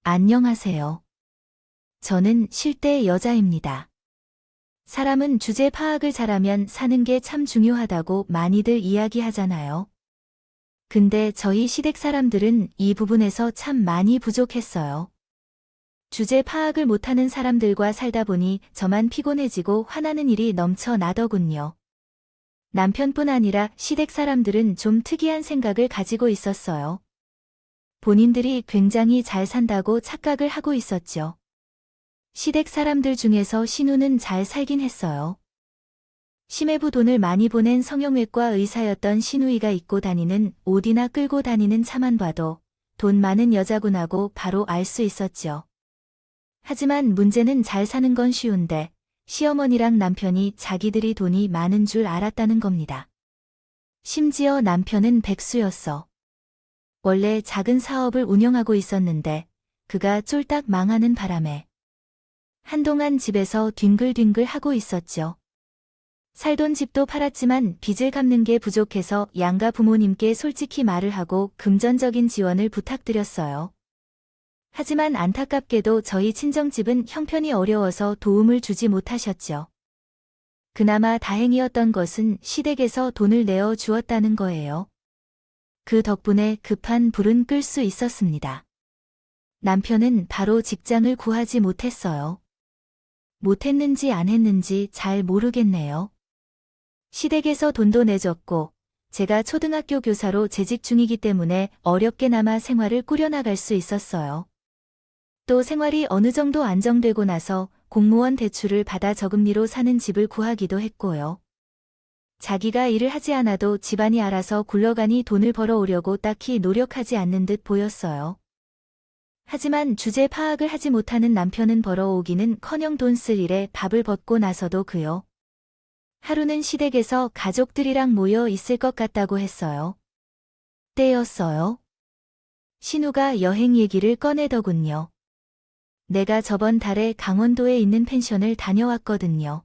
안녕하세요. 저는 실대 여자입니다. 사람은 주제 파악을 잘하면 사는 게 참 중요하다고 많이들 이야기하잖아요. 근데 저희 시댁 사람들은 이 부분에서 참 많이 부족했어요. 주제 파악을 못하는 사람들과 살다 보니 저만 피곤해지고 화나는 일이 넘쳐나더군요. 남편뿐 아니라 시댁 사람들은 좀 특이한 생각을 가지고 있었어요. 본인들이 굉장히 잘 산다고 착각을 하고 있었죠. 시댁 사람들 중에서 신우는 잘 살긴 했어요. 심해부 돈을 많이 보낸 성형외과 의사였던 신우이가 입고 다니는 옷이나 끌고 다니는 차만 봐도 돈 많은 여자구나고 바로 알 수 있었죠. 하지만 문제는 잘 사는 건 쉬운데 시어머니랑 남편이 자기들이 돈이 많은 줄 알았다는 겁니다. 심지어 남편은 백수였어. 원래 작은 사업을 운영하고 있었는데 그가 쫄딱 망하는 바람에 한동안 집에서 뒹글뒹글 하고 있었죠. 살던 집도 팔았지만 빚을 갚는 게 부족해서 양가 부모님께 솔직히 말을 하고 금전적인 지원을 부탁드렸어요. 하지만 안타깝게도 저희 친정집은 형편이 어려워서 도움을 주지 못하셨죠. 그나마 다행이었던 것은 시댁에서 돈을 내어 주었다는 거예요. 그 덕분에 급한 불은 끌 수 있었습니다. 남편은 바로 직장을 구하지 못했어요. 못했는지 안 했는지 잘 모르겠네요. 시댁에서 돈도 내줬고 제가 초등학교 교사로 재직 중이기 때문에 어렵게나마 생활을 꾸려나갈 수 있었어요. 또 생활이 어느 정도 안정되고 나서 공무원 대출을 받아 저금리로 사는 집을 구하기도 했고요. 자기가 일을 하지 않아도 집안이 알아서 굴러가니 돈을 벌어오려고 딱히 노력하지 않는 듯 보였어요. 하지만 주제 파악을 하지 못하는 남편은 벌어오기는커녕 돈 쓸 일에 밥을 벗고 나서도 그요. 하루는 시댁에서 가족들이랑 모여 있을 것 같다고 했어요. 때였어요. 신우가 여행 얘기를 꺼내더군요. 내가 저번 달에 강원도에 있는 펜션을 다녀왔거든요.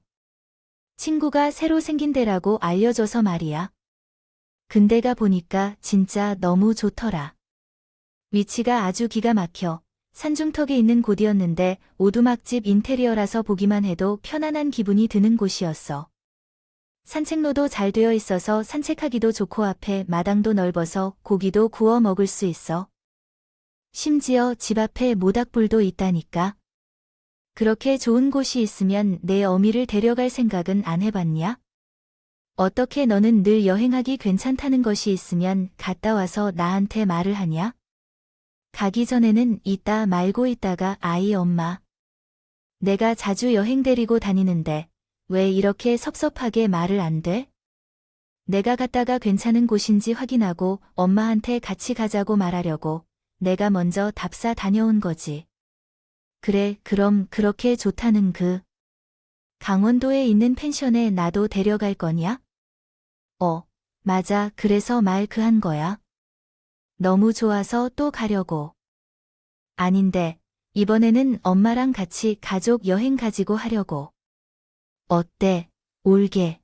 친구가 새로 생긴 데라고 알려줘서 말이야. 근데 가 보니까 진짜 너무 좋더라. 위치가 아주 기가 막혀 산중턱에 있는 곳이었는데 오두막집 인테리어라서 보기만 해도 편안한 기분이 드는 곳이었어. 산책로도 잘 되어 있어서 산책하기도 좋고 앞에 마당도 넓어서 고기도 구워 먹을 수 있어. 심지어 집 앞에 모닥불도 있다니까. 그렇게 좋은 곳이 있으면 내 어미를 데려갈 생각은 안 해봤냐? 어떻게 너는 늘 여행하기 괜찮다는 것이 있으면 갔다 와서 나한테 말을 하냐? 가기 전에는 있다 말고 있다가 아이 엄마. 내가 자주 여행 데리고 다니는데 왜 이렇게 섭섭하게 말을 안 돼? 내가 갔다가 괜찮은 곳인지 확인하고 엄마한테 같이 가자고 말하려고 내가 먼저 답사 다녀온 거지. 그래, 그럼 그렇게 좋다는 강원도에 있는 펜션에 나도 데려갈 거냐? 맞아. 그래서 말 한 거야. 너무 좋아서 또 가려고. 아닌데, 이번에는 엄마랑 같이 가족 여행 가지고 하려고. 어때? 올게.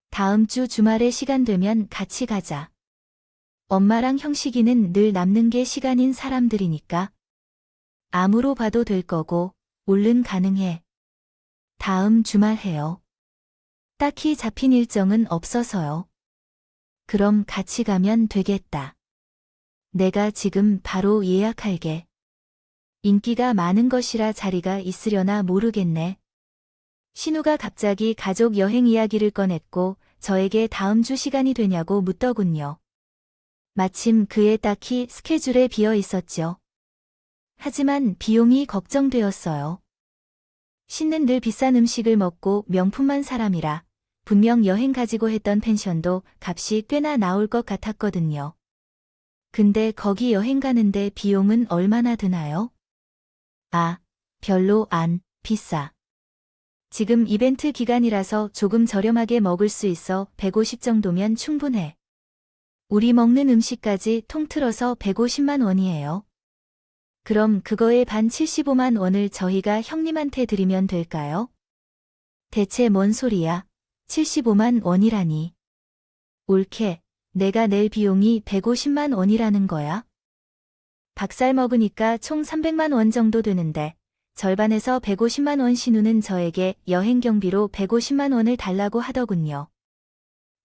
다음 주 주말에 시간 되면 같이 가자. 엄마랑 형식이는 늘 남는 게 시간인 사람들이니까. 암으로 봐도 될 거고, 얼른 가능해. 다음 주말 해요. 딱히 잡힌 일정은 없어서요. 그럼 같이 가면 되겠다. 내가 지금 바로 예약할게. 인기가 많은 것이라 자리가 있으려나 모르겠네. 신우가 갑자기 가족 여행 이야기를 꺼냈고 저에게 다음 주 시간이 되냐고 묻더군요. 마침 그에 딱히 스케줄에 비어 있었죠. 하지만 비용이 걱정되었어요. 신은 늘 비싼 음식을 먹고 명품만 사람이라 분명 여행 가지고 했던 펜션도 값이 꽤나 나올 것 같았거든요. 근데 거기 여행 가는데 비용은 얼마나 드나요? 별로 안 비싸. 지금 이벤트 기간이라서 조금 저렴하게 먹을 수 있어 150 정도면 충분해. 우리 먹는 음식까지 통틀어서 150만 원이에요. 그럼 그거의 반 75만 원을 저희가 형님한테 드리면 될까요? 대체 뭔 소리야? 75만 원이라니. 옳게, 내가 낼 비용이 150만 원이라는 거야? 박살 먹으니까 총 300만 원 정도 되는데 절반에서 150만 원 신우는 저에게 여행 경비로 150만 원을 달라고 하더군요.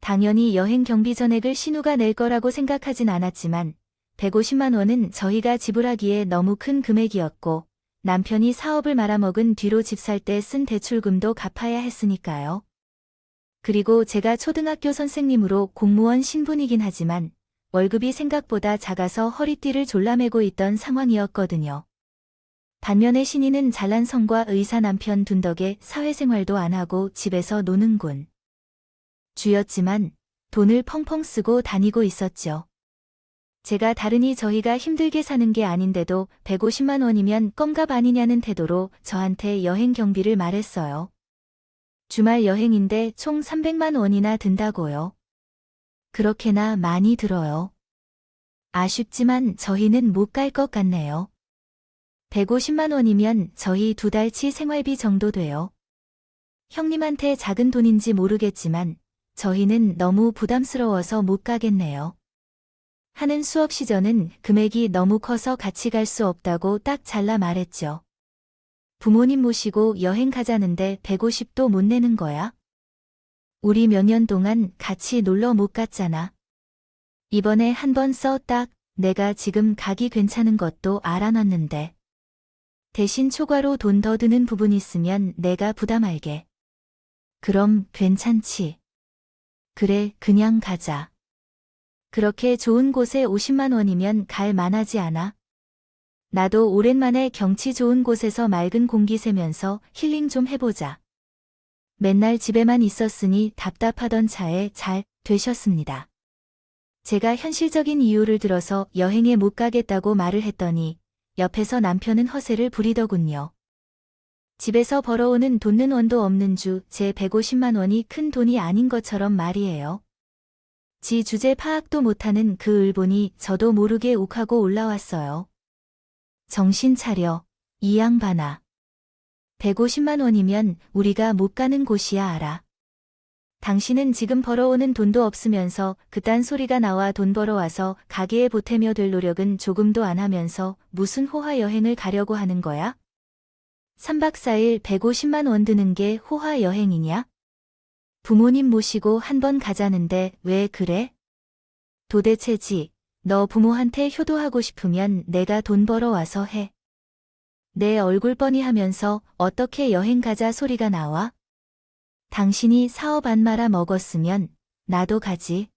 당연히 여행 경비 전액을 신우가 낼 거라고 생각하진 않았지만 150만 원은 저희가 지불하기에 너무 큰 금액이었고 남편이 사업을 말아먹은 뒤로 집 살 때 쓴 대출금도 갚아야 했으니까요. 그리고 제가 초등학교 선생님으로 공무원 신분이긴 하지만 월급이 생각보다 작아서 허리띠를 졸라매고 있던 상황이었거든요. 반면에 신이는 잘난 성과 의사 남편 둔 덕에 사회생활도 안 하고 집에서 노는군. 주였지만 돈을 펑펑 쓰고 다니고 있었죠. 제가 다르니 저희가 힘들게 사는 게 아닌데도 150만 원이면 껌값 아니냐는 태도로 저한테 여행 경비를 말했어요. 주말 여행인데 총 300만 원이나 든다고요. 그렇게나 많이 들어요. 아쉽지만 저희는 못 갈 것 같네요. 150만 원이면 저희 2달치 생활비 정도 돼요. 형님한테 작은 돈인지 모르겠지만 저희는 너무 부담스러워서 못 가겠네요. 하는 수 없이 저는 금액이 너무 커서 같이 갈 수 없다고 딱 잘라 말했죠. 부모님 모시고 여행 가자는데 150도 못 내는 거야? 우리 몇 년 동안 같이 놀러 못 갔잖아. 이번에 한 번 써 딱 내가 지금 가기 괜찮은 것도 알아놨는데. 대신 초과로 돈 더 드는 부분 있으면 내가 부담할게. 그럼 괜찮지. 그래, 그냥 가자. 그렇게 좋은 곳에 50만 원이면 갈 만하지 않아? 나도 오랜만에 경치 좋은 곳에서 맑은 공기 쐬면서 힐링 좀 해보자. 맨날 집에만 있었으니 답답하던 차에 잘 되셨습니다. 제가 현실적인 이유를 들어서 여행에 못 가겠다고 말을 했더니 옆에서 남편은 허세를 부리더군요. 집에서 벌어오는 돈는 원도 없는 주 제 150만 원이 큰 돈이 아닌 것처럼 말이에요. 지 주제 파악도 못하는 그 을보니 저도 모르게 욱하고 올라왔어요. 정신 차려, 이 양반아. 150만 원이면 우리가 못 가는 곳이야 알아. 당신은 지금 벌어오는 돈도 없으면서 그딴 소리가 나와 돈 벌어와서 가게에 보태며 될 노력은 조금도 안 하면서 무슨 호화 여행을 가려고 하는 거야? 3박 4일 150만 원 드는 게 호화 여행이냐? 부모님 모시고 한 번 가자는데 왜 그래? 도대체지, 너 부모한테 효도하고 싶으면 내가 돈 벌어와서 해. 내 얼굴 뻔히 하면서 어떻게 여행 가자 소리가 나와? 당신이 사업 안 말아 먹었으면 나도 가지.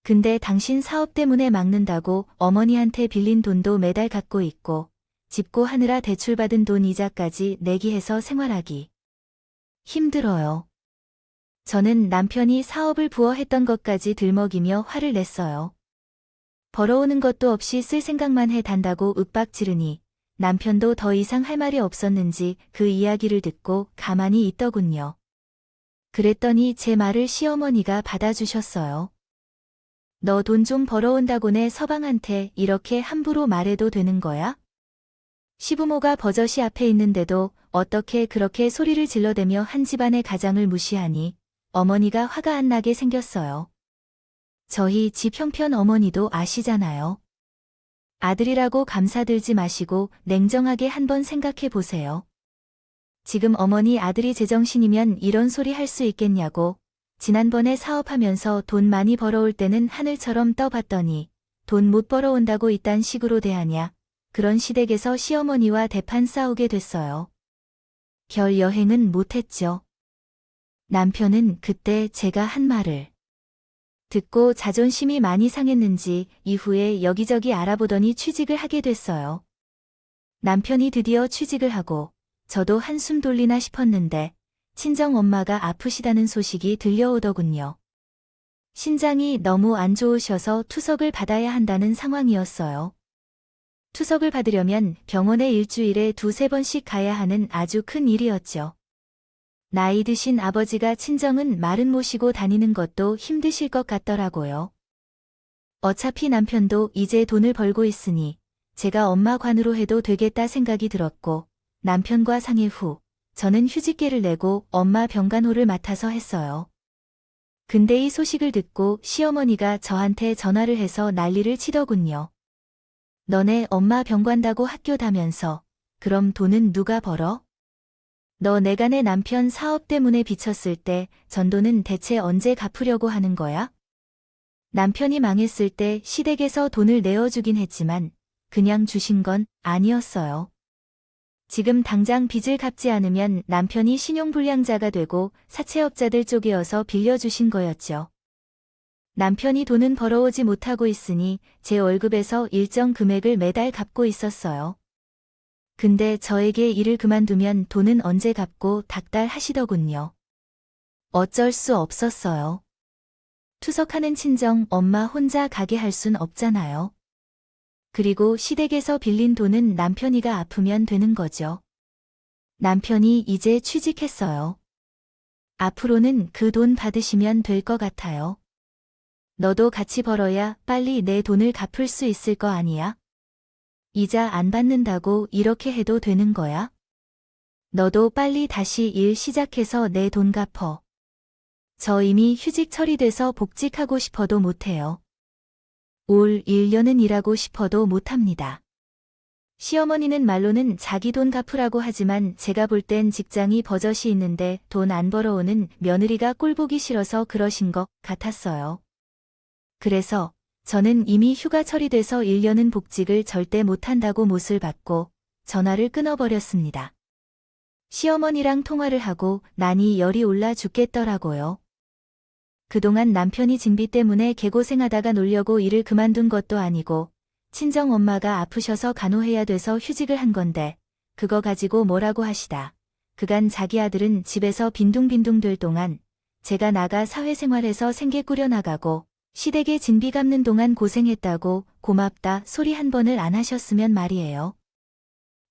근데 당신 사업 때문에 막는다고 어머니한테 빌린 돈도 매달 갚고 있고 집고 하느라 대출받은 돈 이자까지 내기 해서 생활하기 힘들어요. 저는 남편이 사업을 부어했던 것까지 들먹이며 화를 냈어요. 벌어오는 것도 없이 쓸 생각만 해 단다고 윽박 지르니 남편도 더 이상 할 말이 없었는지 그 이야기를 듣고 가만히 있더군요. 그랬더니 제 말을 시어머니가 받아주셨어요. 너 돈 좀 벌어온다고네 서방한테 이렇게 함부로 말해도 되는 거야? 시부모가 버젓이 앞에 있는데도 어떻게 그렇게 소리를 질러대며 한 집안의 가장을 무시하니 어머니가 화가 안 나게 생겼어요. 저희 집 형편 어머니도 아시잖아요. 아들이라고 감사들지 마시고 냉정하게 한번 생각해 보세요. 지금 어머니 아들이 제정신이면 이런 소리 할 수 있겠냐고. 지난번에 사업하면서 돈 많이 벌어올 때는 하늘처럼 떠봤더니 돈 못 벌어온다고 이딴 식으로 대하냐. 그런 시댁에서 시어머니와 대판 싸우게 됐어요. 별 여행은 못했죠. 남편은 그때 제가 한 말을 듣고 자존심이 많이 상했는지 이후에 여기저기 알아보더니 취직을 하게 됐어요. 남편이 드디어 취직을 하고 저도 한숨 돌리나 싶었는데 친정 엄마가 아프시다는 소식이 들려오더군요. 신장이 너무 안 좋으셔서 투석을 받아야 한다는 상황이었어요. 투석을 받으려면 병원에 일주일에 2~3번씩 가야 하는 아주 큰 일이었죠. 나이 드신 아버지가 친정은 말은 모시고 다니는 것도 힘드실 것 같더라고요. 어차피 남편도 이제 돈을 벌고 있으니 제가 엄마 관으로 해도 되겠다 생각이 들었고 남편과 상의 후 저는 휴직계를 내고 엄마 병간호를 맡아서 했어요. 근데 이 소식을 듣고 시어머니가 저한테 전화를 해서 난리를 치더군요. 너네 엄마 병 간다고 학교 다면서 그럼 돈은 누가 벌어? 너 내가 내 남편 사업 때문에 비쳤을 때 전도는 대체 언제 갚으려고 하는 거야? 남편이 망했을 때 시댁에서 돈을 내어주긴 했지만 그냥 주신 건 아니었어요. 지금 당장 빚을 갚지 않으면 남편이 신용불량자가 되고 사채업자들 쪽이어서 빌려주신 거였죠. 남편이 돈은 벌어오지 못하고 있으니 제 월급에서 일정 금액을 매달 갚고 있었어요. 근데 저에게 일을 그만두면 돈은 언제 갚고 닥달 하시더군요. 어쩔 수 없었어요. 투석하는 친정 엄마 혼자 가게 할 순 없잖아요. 그리고 시댁에서 빌린 돈은 남편이가 아프면 되는 거죠. 남편이 이제 취직했어요. 앞으로는 그 돈 받으시면 될 것 같아요. 너도 같이 벌어야 빨리 내 돈을 갚을 수 있을 거 아니야? 이자 안 받는다고 이렇게 해도 되는 거야? 너도 빨리 다시 일 시작해서 내 돈 갚어. 저 이미 휴직 처리돼서 복직하고 싶어도 못해요. 올 1년은 일하고 싶어도 못합니다. 시어머니는 말로는 자기 돈 갚으라고 하지만 제가 볼 땐 직장이 버젓이 있는데 돈 안 벌어오는 며느리가 꼴보기 싫어서 그러신 것 같았어요. 그래서 저는 이미 휴가 처리돼서 1년은 복직을 절대 못한다고 못을 받고 전화를 끊어버렸습니다. 시어머니랑 통화를 하고 나니 열이 올라 죽겠더라고요. 그동안 남편이 진비 때문에 개고생하다가 놀려고 일을 그만둔 것도 아니고 친정엄마가 아프셔서 간호해야 돼서 휴직을 한 건데 그거 가지고 뭐라고 하시다. 그간 자기 아들은 집에서 빈둥빈둥 될 동안 제가 나가 사회생활에서 생계 꾸려나가고 시댁에 진비 갚는 동안 고생했다고 고맙다 소리 한 번을 안 하셨으면 말이에요.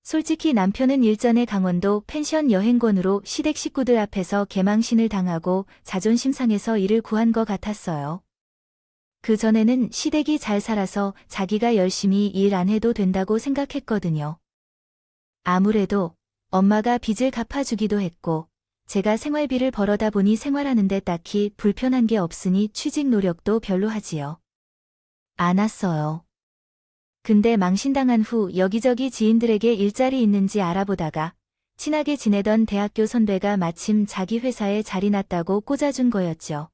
솔직히 남편은 일전에 강원도 펜션 여행권으로 시댁 식구들 앞에서 개망신을 당하고 자존심 상해서 일을 구한 것 같았어요. 그전에는 시댁이 잘 살아서 자기가 열심히 일 안 해도 된다고 생각했거든요. 아무래도 엄마가 빚을 갚아주기도 했고 제가 생활비를 벌어다 보니 생활하는데 딱히 불편한 게 없으니 취직 노력도 별로 하지요 않았어요. 근데 망신당한 후 여기저기 지인들에게 일자리 있는지 알아보다가 친하게 지내던 대학교 선배가 마침 자기 회사에 자리 났다고 꽂아준 거였죠.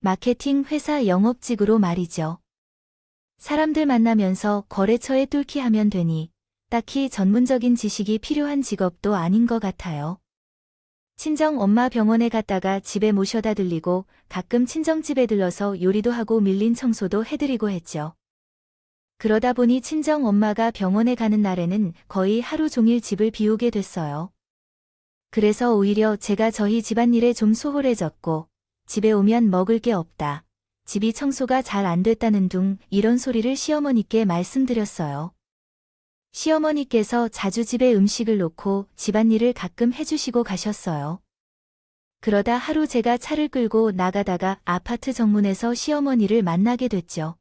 마케팅 회사 영업직으로 말이죠. 사람들 만나면서 거래처에 뚫기 하면 되니 딱히 전문적인 지식이 필요한 직업도 아닌 것 같아요. 친정 엄마 병원에 갔다가 집에 모셔다 들리고 가끔 친정집에 들러서 요리도 하고 밀린 청소도 해드리고 했죠. 그러다 보니 친정 엄마가 병원에 가는 날에는 거의 하루 종일 집을 비우게 됐어요. 그래서 오히려 제가 저희 집안일에 좀 소홀해졌고 집에 오면 먹을 게 없다. 집이 청소가 잘 안 됐다는 둥 이런 소리를 시어머니께 말씀드렸어요. 시어머니께서 자주 집에 음식을 놓고 집안일을 가끔 해주시고 가셨어요. 그러다 하루 제가 차를 끌고 나가다가 아파트 정문에서 시어머니를 만나게 됐죠.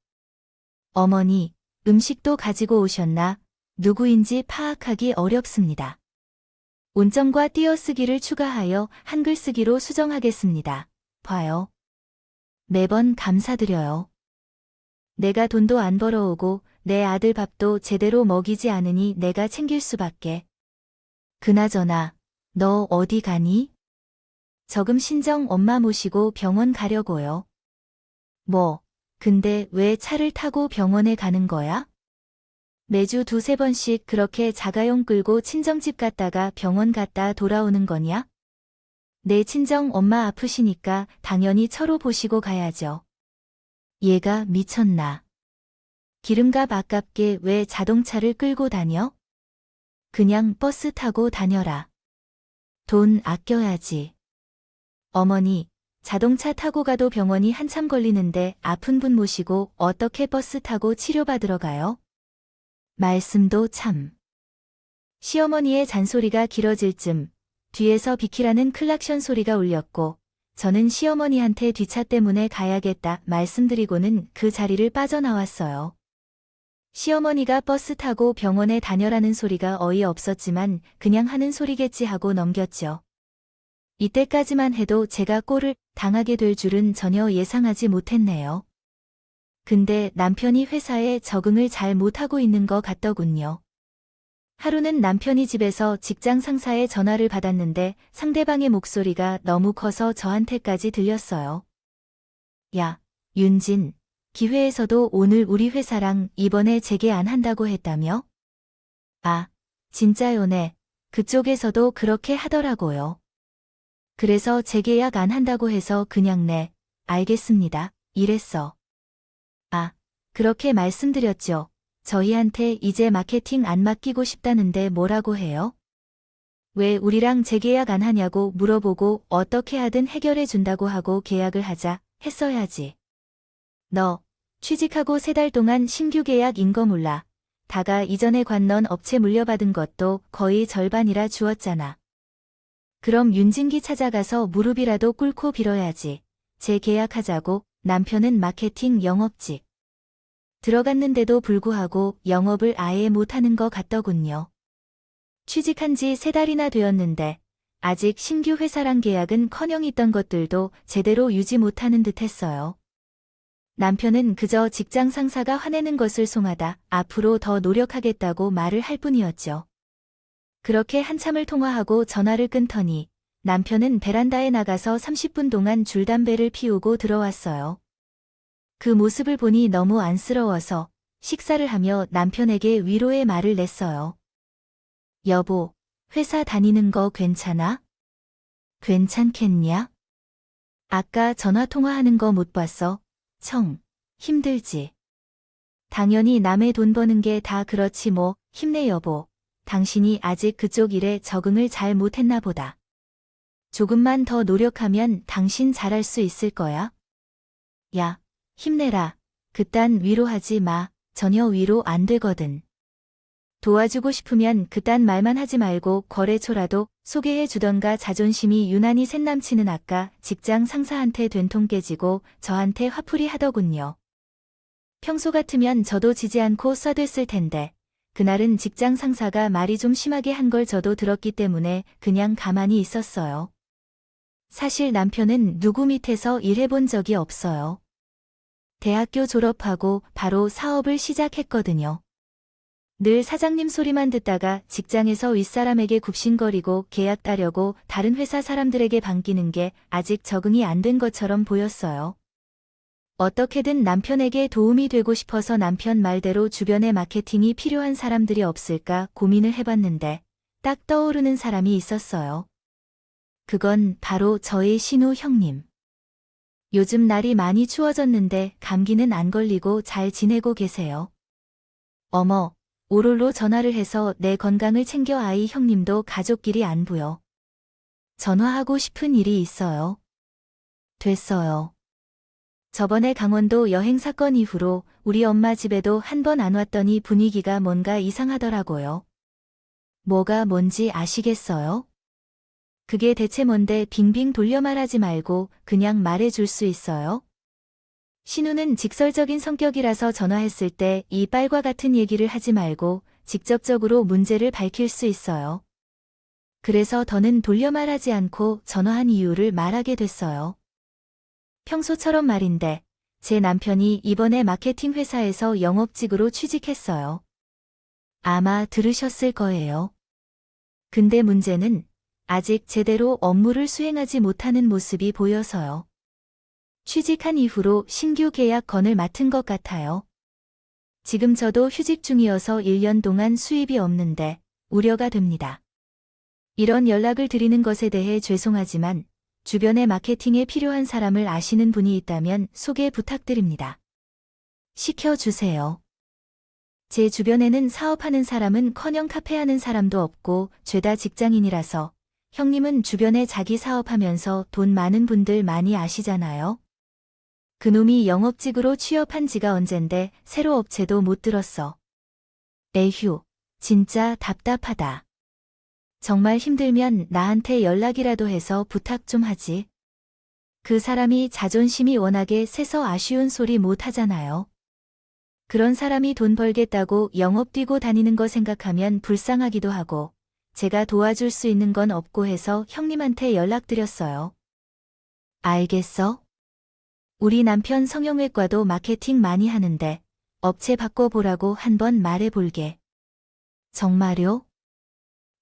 어머니, 음식도 가지고 오셨나? 누구인지 파악하기 어렵습니다. 온정과 띄어쓰기를 추가하여 한글쓰기로 수정하겠습니다. 봐요. 매번 감사드려요. 내가 돈도 안 벌어오고 내 아들 밥도 제대로 먹이지 않으니 내가 챙길 수밖에. 그나저나 너 어디 가니? 저금 신정 엄마 모시고 병원 가려고요. 뭐, 근데 왜 차를 타고 병원에 가는 거야? 매주 두세 번씩 그렇게 자가용 끌고 친정집 갔다가 병원 갔다 돌아오는 거냐? 내 친정 엄마 아프시니까 당연히 처로 보시고 가야죠. 얘가 미쳤나? 기름값 아깝게 왜 자동차를 끌고 다녀? 그냥 버스 타고 다녀라. 돈 아껴야지. 어머니, 자동차 타고 가도 병원이 한참 걸리는데 아픈 분 모시고 어떻게 버스 타고 치료받으러 가요? 말씀도 참. 시어머니의 잔소리가 길어질 즈음 뒤에서 비키라는 클락션 소리가 울렸고 저는 시어머니한테 뒷차 때문에 가야겠다 말씀드리고는 그 자리를 빠져나왔어요. 시어머니가 버스 타고 병원에 다녀라는 소리가 어이없었지만 그냥 하는 소리겠지 하고 넘겼죠. 이때까지만 해도 제가 꼴을 당하게 될 줄은 전혀 예상하지 못했네요. 근데 남편이 회사에 적응을 잘 못하고 있는 것 같더군요. 하루는 남편이 집에서 직장 상사의 전화를 받았는데 상대방의 목소리가 너무 커서 저한테까지 들렸어요. 야, 윤진, 기회에서도 오늘 우리 회사랑 이번에 재개 안 한다고 했다며? 아, 진짜요네. 그쪽에서도 그렇게 하더라고요. 그래서 재계약 안 한다고 해서 그냥 네, 알겠습니다. 이랬어. 아, 그렇게 말씀드렸죠. 저희한테 이제 마케팅 안 맡기고 싶다는데 뭐라고 해요? 왜 우리랑 재계약 안 하냐고 물어보고 어떻게 하든 해결해 준다고 하고 계약을 하자 했어야지. 너 취직하고 3달 동안 신규 계약인 거 몰라. 다가 이전에 관넌 업체 물려받은 것도 거의 절반이라 주었잖아. 그럼 윤진기 찾아가서 무릎이라도 꿇고 빌어야지. 재계약하자고. 남편은 마케팅 영업직 들어갔는데도 불구하고 영업을 아예 못하는 것 같더군요. 취직한 지 3달이나 되었는데 아직 신규 회사랑 계약은커녕 있던 것들도 제대로 유지 못하는 듯 했어요. 남편은 그저 직장 상사가 화내는 것을 송하다 앞으로 더 노력하겠다고 말을 할 뿐이었죠. 그렇게 한참을 통화하고 전화를 끊더니 남편은 베란다에 나가서 30분 동안 줄담배를 피우고 들어왔어요. 그 모습을 보니 너무 안쓰러워서 식사를 하며 남편에게 위로의 말을 냈어요. 여보, 회사 다니는 거 괜찮아? 괜찮겠냐? 아까 전화 통화하는 거 못 봤어? 청, 힘들지. 당연히 남의 돈 버는 게 다 그렇지 뭐. 힘내 여보. 당신이 아직 그쪽 일에 적응을 잘 못했나 보다. 조금만 더 노력하면 당신 잘할 수 있을 거야. 야, 힘내라. 그딴 위로하지 마. 전혀 위로 안 되거든. 도와주고 싶으면 그딴 말만 하지 말고 거래처라도 소개해 주던가. 자존심이 유난히 센 남친은 아까 직장 상사한테 된통 깨지고 저한테 화풀이 하더군요. 평소 같으면 저도 지지 않고 쏴댔을 텐데 그날은 직장 상사가 말이 좀 심하게 한 걸 저도 들었기 때문에 그냥 가만히 있었어요. 사실 남편은 누구 밑에서 일해본 적이 없어요. 대학교 졸업하고 바로 사업을 시작했거든요. 늘 사장님 소리만 듣다가 직장에서 윗사람에게 굽신거리고 계약 따려고 다른 회사 사람들에게 반기는 게 아직 적응이 안 된 것처럼 보였어요. 어떻게든 남편에게 도움이 되고 싶어서 남편 말대로 주변에 마케팅이 필요한 사람들이 없을까 고민을 해봤는데 딱 떠오르는 사람이 있었어요. 그건 바로 저의 신우 형님. 요즘 날이 많이 추워졌는데 감기는 안 걸리고 잘 지내고 계세요. 어머, 오롤로 전화를 해서 내 건강을 챙겨. 아이 형님도 가족끼리 안 보여. 전화하고 싶은 일이 있어요. 됐어요. 저번에 강원도 여행 사건 이후로 우리 엄마 집에도 한 번 안 왔더니 분위기가 뭔가 이상하더라고요. 뭐가 뭔지 아시겠어요? 그게 대체 뭔데? 빙빙 돌려 말하지 말고 그냥 말해줄 수 있어요? 신우는 직설적인 성격이라서 전화했을 때 이 빨과 같은 얘기를 하지 말고 직접적으로 문제를 밝힐 수 있어요. 그래서 더는 돌려 말하지 않고 전화한 이유를 말하게 됐어요. 평소처럼 말인데 제 남편이 이번에 마케팅 회사에서 영업직으로 취직했어요. 아마 들으셨을 거예요. 근데 문제는 아직 제대로 업무를 수행하지 못하는 모습이 보여서요. 취직한 이후로 신규 계약 건을 맡은 것 같아요. 지금 저도 휴직 중이어서 1년 동안 수입이 없는데 우려가 됩니다. 이런 연락을 드리는 것에 대해 죄송하지만 주변에 마케팅에 필요한 사람을 아시는 분이 있다면 소개 부탁드립니다. 시켜주세요. 제 주변에는 사업하는 사람은커녕 카페하는 사람도 없고 죄다 직장인이라서 형님은 주변에 자기 사업하면서 돈 많은 분들 많이 아시잖아요. 그놈이 영업직으로 취업한 지가 언젠데 새로 업체도 못 들었어. 에휴, 진짜 답답하다. 정말 힘들면 나한테 연락이라도 해서 부탁 좀 하지. 그 사람이 자존심이 워낙에 세서 아쉬운 소리 못 하잖아요. 그런 사람이 돈 벌겠다고 영업 뛰고 다니는 거 생각하면 불쌍하기도 하고 제가 도와줄 수 있는 건 없고 해서 형님한테 연락드렸어요. 알겠어? 우리 남편 성형외과도 마케팅 많이 하는데 업체 바꿔보라고 한번 말해볼게. 정말요?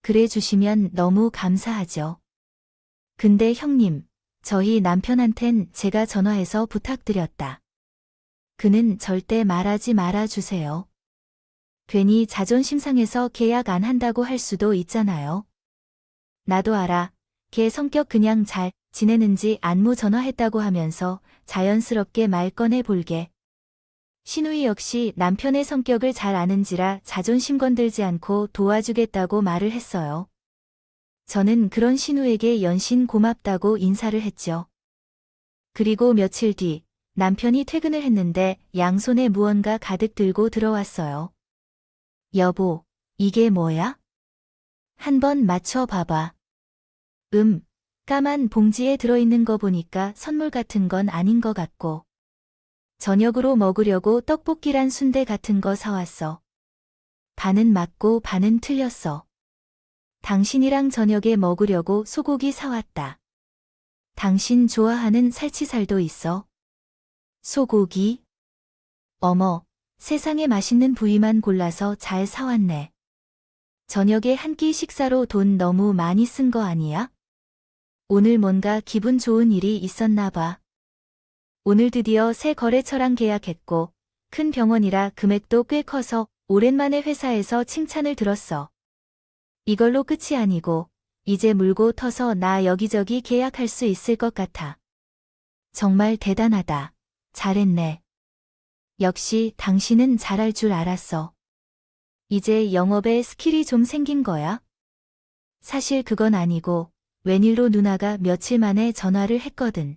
그래 주시면 너무 감사하죠. 근데 형님, 저희 남편한텐 제가 전화해서 부탁드렸다. 그는 절대 말하지 말아 주세요. 괜히 자존심 상해서 계약 안 한다고 할 수도 있잖아요. 나도 알아. 걔 성격 그냥 잘 지내는지 안무 전화했다고 하면서 자연스럽게 말 꺼내볼게. 신우이 역시 남편의 성격을 잘 아는지라 자존심 건들지 않고 도와주겠다고 말을 했어요. 저는 그런 신우에게 연신 고맙다고 인사를 했죠. 그리고 며칠 뒤 남편이 퇴근을 했는데 양손에 무언가 가득 들고 들어왔어요. 여보, 이게 뭐야? 한번 맞춰봐봐. 까만 봉지에 들어있는 거 보니까 선물 같은 건 아닌 것 같고. 저녁으로 먹으려고 떡볶이란 순대 같은 거 사왔어. 반은 맞고 반은 틀렸어. 당신이랑 저녁에 먹으려고 소고기 사왔다. 당신 좋아하는 살치살도 있어. 소고기? 어머, 세상에 맛있는 부위만 골라서 잘 사왔네. 저녁에 한 끼 식사로 돈 너무 많이 쓴 거 아니야? 오늘 뭔가 기분 좋은 일이 있었나 봐. 오늘 드디어 새 거래처랑 계약했고, 큰 병원이라 금액도 꽤 커서 오랜만에 회사에서 칭찬을 들었어. 이걸로 끝이 아니고, 이제 물고 터서 나 여기저기 계약할 수 있을 것 같아. 정말 대단하다. 잘했네. 역시 당신은 잘할 줄 알았어. 이제 영업에 스킬이 좀 생긴 거야? 사실 그건 아니고, 웬일로 누나가 며칠 만에 전화를 했거든.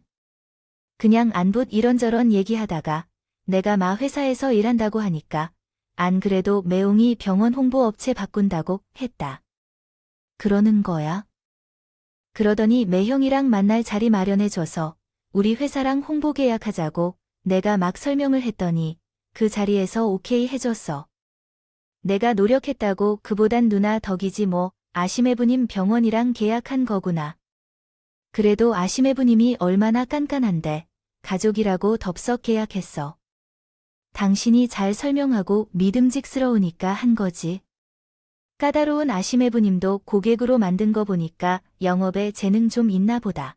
그냥 안붓 이런저런 얘기하다가 내가 마 회사에서 일한다고 하니까 안 그래도 매웅이 병원 홍보업체 바꾼다고 했다. 그러는 거야? 그러더니 매형이랑 만날 자리 마련해줘서 우리 회사랑 홍보 계약하자고 내가 막 설명을 했더니 그 자리에서 오케이 해줬어. 내가 노력했다고 그보단 누나 덕이지 뭐. 아시메부님 병원이랑 계약한 거구나. 그래도 아시메부님이 얼마나 깐깐한데 가족이라고 덥석 계약했어. 당신이 잘 설명하고 믿음직스러우니까 한 거지. 까다로운 아시메부님도 고객으로 만든 거 보니까 영업에 재능 좀 있나 보다.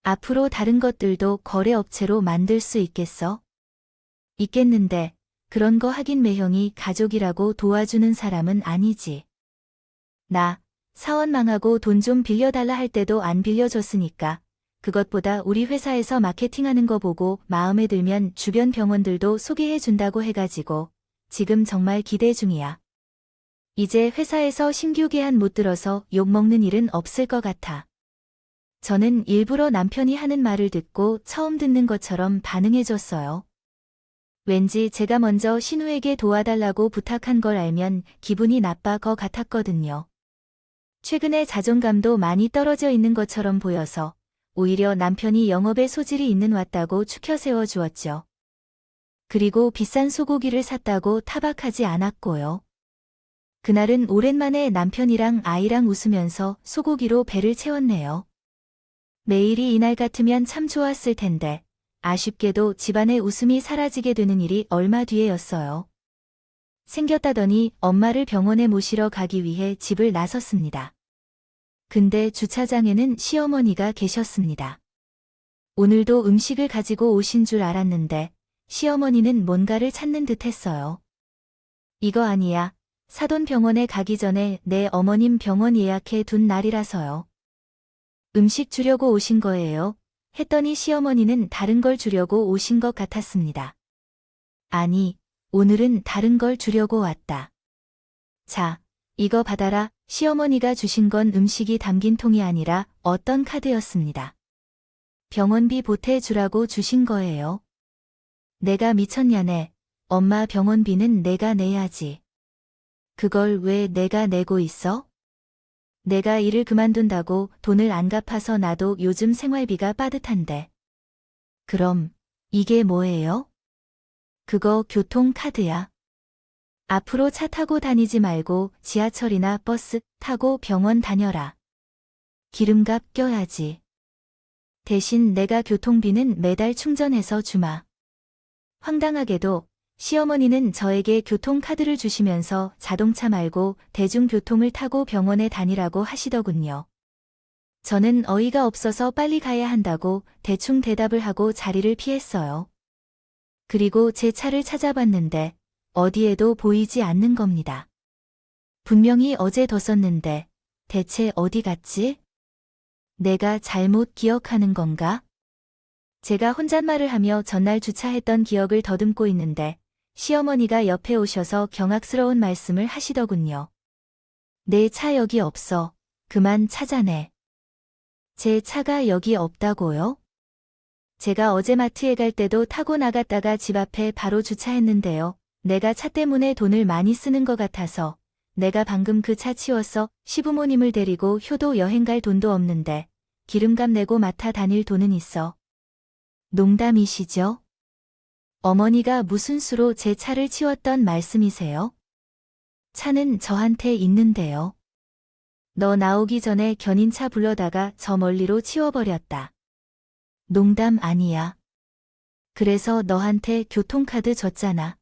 앞으로 다른 것들도 거래업체로 만들 수 있겠어? 있겠는데 그런 거 하긴 매형이 가족이라고 도와주는 사람은 아니지. 나 사원 망하고 돈 좀 빌려달라 할 때도 안 빌려줬으니까 그것보다 우리 회사에서 마케팅하는 거 보고 마음에 들면 주변 병원들도 소개해준다고 해가지고 지금 정말 기대 중이야. 이제 회사에서 신규 계한 못 들어서 욕먹는 일은 없을 것 같아. 저는 일부러 남편이 하는 말을 듣고 처음 듣는 것처럼 반응해줬어요. 왠지 제가 먼저 신우에게 도와달라고 부탁한 걸 알면 기분이 나빠 거 같았거든요. 최근에 자존감도 많이 떨어져 있는 것처럼 보여서 오히려 남편이 영업에 소질이 있는 왔다고 추켜 세워주었죠. 그리고 비싼 소고기를 샀다고 타박하지 않았고요. 그날은 오랜만에 남편이랑 아이랑 웃으면서 소고기로 배를 채웠네요. 매일이 이날 같으면 참 좋았을 텐데 아쉽게도 집안의 웃음이 사라지게 되는 일이 얼마 뒤에였어요. 생겼다더니 엄마를 병원에 모시러 가기 위해 집을 나섰습니다. 근데 주차장에는 시어머니가 계셨습니다. 오늘도 음식을 가지고 오신 줄 알았는데 시어머니는 뭔가를 찾는 듯 했어요. 이거 아니야. 사돈 병원에 가기 전에 내 어머님 병원 예약해 둔 날이라서요. 음식 주려고 오신 거예요? 했더니 시어머니는 다른 걸 주려고 오신 것 같았습니다. 아니, 오늘은 다른 걸 주려고 왔다. 자, 이거 받아라. 시어머니가 주신 건 음식이 담긴 통이 아니라 어떤 카드였습니다. 병원비 보태주라고 주신 거예요. 내가 미쳤냐네. 엄마 병원비는 내가 내야지. 그걸 왜 내가 내고 있어? 내가 일을 그만둔다고 돈을 안 갚아서 나도 요즘 생활비가 빠듯한데. 그럼 이게 뭐예요? 그거 교통카드야. 앞으로 차 타고 다니지 말고 지하철이나 버스 타고 병원 다녀라. 기름값 껴야지. 대신 내가 교통비는 매달 충전해서 주마. 황당하게도 시어머니는 저에게 교통카드를 주시면서 자동차 말고 대중교통을 타고 병원에 다니라고 하시더군요. 저는 어이가 없어서 빨리 가야 한다고 대충 대답을 하고 자리를 피했어요. 그리고 제 차를 찾아봤는데 어디에도 보이지 않는 겁니다. 분명히 어제 뒀었는데 대체 어디 갔지? 내가 잘못 기억하는 건가? 제가 혼잣말을 하며 전날 주차했던 기억을 더듬고 있는데 시어머니가 옆에 오셔서 경악스러운 말씀을 하시더군요. 내 차 여기 없어. 그만 찾아내. 제 차가 여기 없다고요? 제가 어제 마트에 갈 때도 타고 나갔다가 집 앞에 바로 주차했는데요. 내가 차 때문에 돈을 많이 쓰는 것 같아서 내가 방금 그 차 치워서 시부모님을 데리고 효도 여행 갈 돈도 없는데 기름값 내고 마타 다닐 돈은 있어. 농담이시죠? 어머니가 무슨 수로 제 차를 치웠던 말씀이세요? 차는 저한테 있는데요. 너 나오기 전에 견인차 불러다가 저 멀리로 치워버렸다. 농담 아니야. 그래서 너한테 교통카드 줬잖아.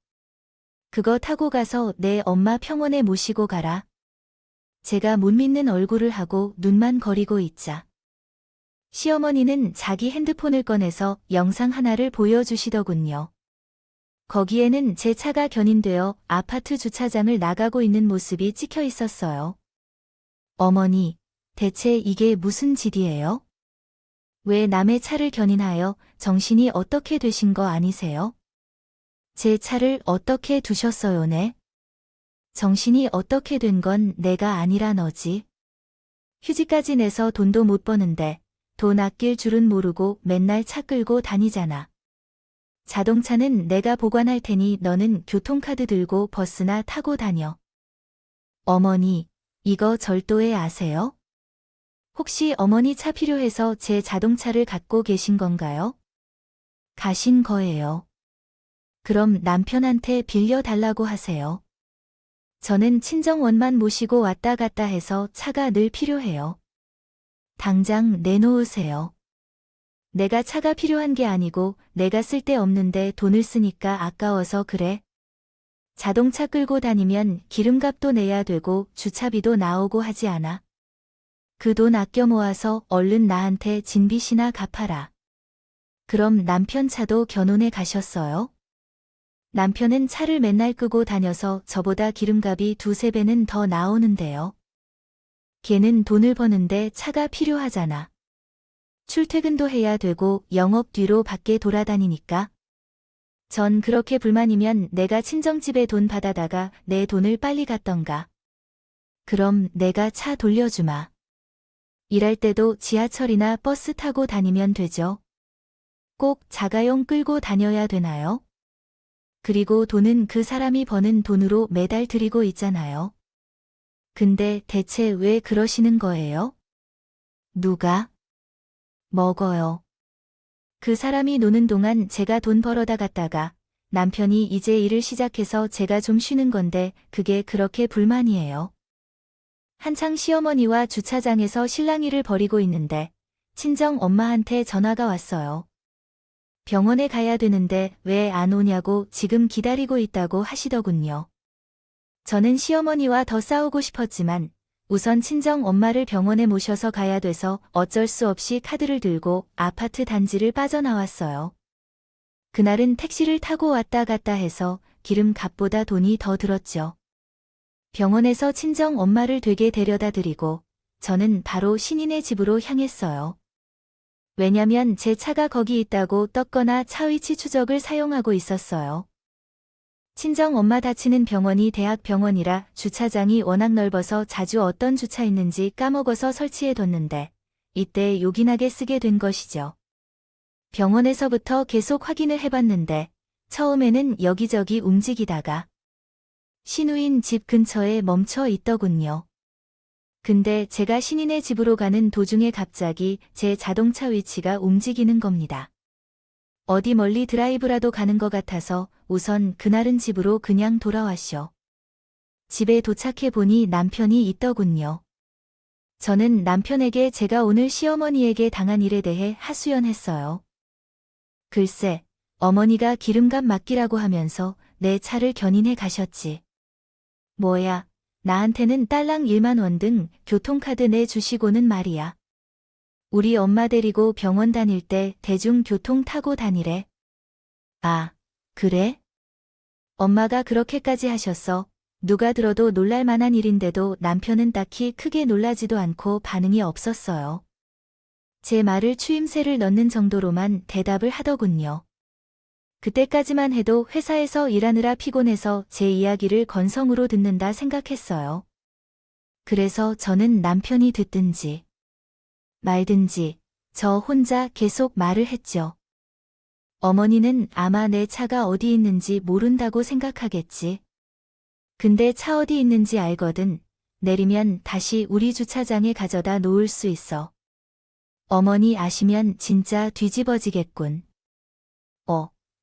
그거 타고 가서 내 엄마 평원에 모시고 가라. 제가 못 믿는 얼굴을 하고 눈만 거리고 있자. 시어머니는 자기 핸드폰을 꺼내서 영상 하나를 보여주시더군요. 거기에는 제 차가 견인되어 아파트 주차장을 나가고 있는 모습이 찍혀 있었어요. 어머니, 대체 이게 무슨 짓이에요? 왜 남의 차를 견인하여 정신이 어떻게 되신 거 아니세요? 제 차를 어떻게 두셨어요, 네? 정신이 어떻게 된 건 내가 아니라 너지. 휴지까지 내서 돈도 못 버는데 돈 아낄 줄은 모르고 맨날 차 끌고 다니잖아. 자동차는 내가 보관할 테니 너는 교통카드 들고 버스나 타고 다녀. 어머니, 이거 절도에 아세요? 혹시 어머니 차 필요해서 제 자동차를 갖고 계신 건가요? 가신 거예요. 그럼 남편한테 빌려달라고 하세요. 저는 친정원만 모시고 왔다 갔다 해서 차가 늘 필요해요. 당장 내놓으세요. 내가 차가 필요한 게 아니고 내가 쓸 데 없는데 돈을 쓰니까 아까워서 그래. 자동차 끌고 다니면 기름값도 내야 되고 주차비도 나오고 하지 않아. 그 돈 아껴 모아서 얼른 나한테 진빚이나 갚아라. 그럼 남편 차도 견운해 가셨어요? 남편은 차를 맨날 끄고 다녀서 저보다 기름값이 2~3배는 더 나오는데요. 걔는 돈을 버는데 차가 필요하잖아. 출퇴근도 해야 되고 영업 뒤로 밖에 돌아다니니까. 전 그렇게 불만이면 내가 친정집에 돈 받아다가 내 돈을 빨리 갖던가. 그럼 내가 차 돌려주마. 일할 때도 지하철이나 버스 타고 다니면 되죠. 꼭 자가용 끌고 다녀야 되나요? 그리고 돈은 그 사람이 버는 돈으로 매달 드리고 있잖아요. 근데 대체 왜 그러시는 거예요? 누가? 먹어요. 그 사람이 노는 동안 제가 돈 벌어다 갔다가 남편이 이제 일을 시작해서 제가 좀 쉬는 건데 그게 그렇게 불만이에요. 한창 시어머니와 주차장에서 실랑이를 벌이고 있는데 친정 엄마한테 전화가 왔어요. 병원에 가야 되는데 왜 안 오냐고 지금 기다리고 있다고 하시더군요. 저는 시어머니와 더 싸우고 싶었지만 우선 친정 엄마를 병원에 모셔서 가야 돼서 어쩔 수 없이 카드를 들고 아파트 단지를 빠져나왔어요. 그날은 택시를 타고 왔다 갔다 해서 기름값보다 돈이 더 들었죠. 병원에서 친정 엄마를 댁에 데려다 드리고 저는 바로 신인의 집으로 향했어요. 왜냐면 제 차가 거기 있다고 떴거나 차 위치 추적을 사용하고 있었어요. 친정 엄마 다치는 병원이 대학병원이라 주차장이 워낙 넓어서 자주 어떤 주차 있는지 까먹어서 설치해뒀는데 이때 요긴하게 쓰게 된 것이죠. 병원에서부터 계속 확인을 해봤는데 처음에는 여기저기 움직이다가 신우인 집 근처에 멈춰 있더군요. 근데 제가 신인의 집으로 가는 도중에 갑자기 제 자동차 위치가 움직이는 겁니다. 어디 멀리 드라이브라도 가는 것 같아서 우선 그날은 집으로 그냥 돌아왔쇼. 집에 도착해 보니 남편이 있더군요. 저는 남편에게 제가 오늘 시어머니에게 당한 일에 대해 하소연했어요. 글쎄, 어머니가 기름값 맡기라고 하면서 내 차를 견인해 가셨지. 뭐야, 나한테는 딸랑 1만 원 등 교통카드 내주시고는 말이야. 우리 엄마 데리고 병원 다닐 때 대중교통 타고 다니래. 아, 그래? 엄마가 그렇게까지 하셨어. 누가 들어도 놀랄 만한 일인데도 남편은 딱히 크게 놀라지도 않고 반응이 없었어요. 제 말을 추임새를 넣는 정도로만 대답을 하더군요. 그때까지만 해도 회사에서 일하느라 피곤해서 제 이야기를 건성으로 듣는다 생각했어요. 그래서 저는 남편이 듣든지 말든지 저 혼자 계속 말을 했죠. 어머니는 아마 내 차가 어디 있는지 모른다고 생각하겠지. 근데 차 어디 있는지 알거든. 내리면 다시 우리 주차장에 가져다 놓을 수 있어. 어머니 아시면 진짜 뒤집어지겠군.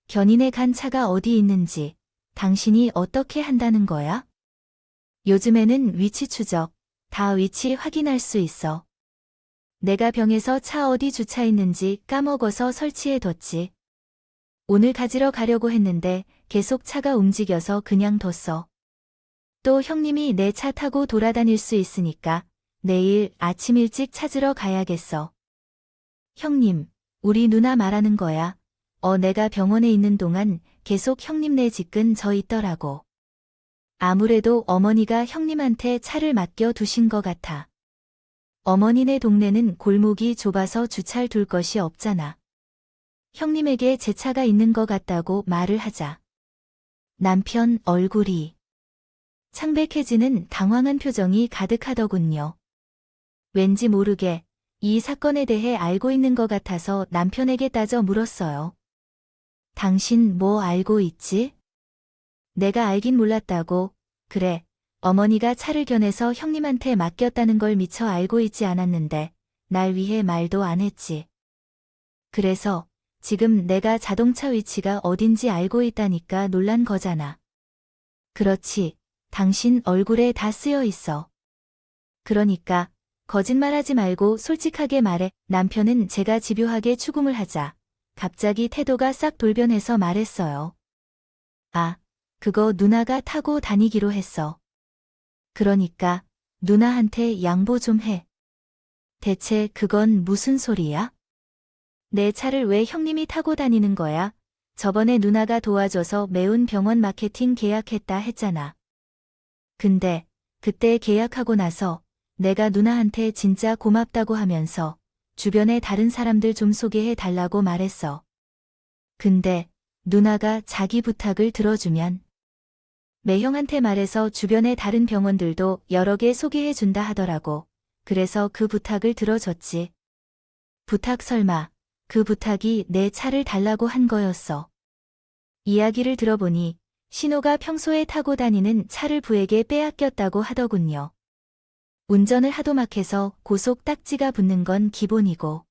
견인해 간 차가 어디 있는지 당신이 어떻게 한다는 거야? 요즘에는 위치 추적, 다 위치 확인할 수 있어. 내가 병에서 차 어디 주차했는지 까먹어서 설치해뒀지. 오늘 가지러 가려고 했는데 계속 차가 움직여서 그냥 뒀어. 또 형님이 내 차 타고 돌아다닐 수 있으니까 내일 아침 일찍 찾으러 가야겠어. 형님, 우리 누나 말하는 거야. 내가 병원에 있는 동안 계속 형님네 집근 저 있더라고. 아무래도 어머니가 형님한테 차를 맡겨 두신 것 같아. 어머니네 동네는 골목이 좁아서 주차를 둘 것이 없잖아. 형님에게 제 차가 있는 것 같다고 말을 하자. 남편 얼굴이 창백해지는 당황한 표정이 가득하더군요. 왠지 모르게 이 사건에 대해 알고 있는 것 같아서 남편에게 따져 물었어요. 당신 뭐 알고 있지? 내가 알긴 몰랐다고. 그래, 어머니가 차를 견해서 형님한테 맡겼다는 걸 미처 알고 있지 않았는데 날 위해 말도 안 했지. 그래서 지금 내가 자동차 위치가 어딘지 알고 있다니까 놀란 거잖아. 그렇지, 당신 얼굴에 다 쓰여 있어. 그러니까 거짓말하지 말고 솔직하게 말해. 남편은 제가 집요하게 추궁을 하자 갑자기 태도가 싹 돌변해서 말했어요. 아, 그거 누나가 타고 다니기로 했어. 그러니까 누나한테 양보 좀 해. 대체 그건 무슨 소리야? 내 차를 왜 형님이 타고 다니는 거야? 저번에 누나가 도와줘서 매운 병원 마케팅 계약했다 했잖아. 근데 그때 계약하고 나서 내가 누나한테 진짜 고맙다고 하면서 주변에 다른 사람들 좀 소개해 달라고 말했어. 근데 누나가 자기 부탁을 들어주면 매형한테 말해서 주변의 다른 병원들도 여러 개 소개해 준다 하더라고. 그래서 그 부탁을 들어줬지. 부탁 설마 그 부탁이 내 차를 달라고 한 거였어. 이야기를 들어보니 신호가 평소에 타고 다니는 차를 부에게 빼앗겼다고 하더군요. 운전을 하도 막 해서 고속 딱지가 붙는 건 기본이고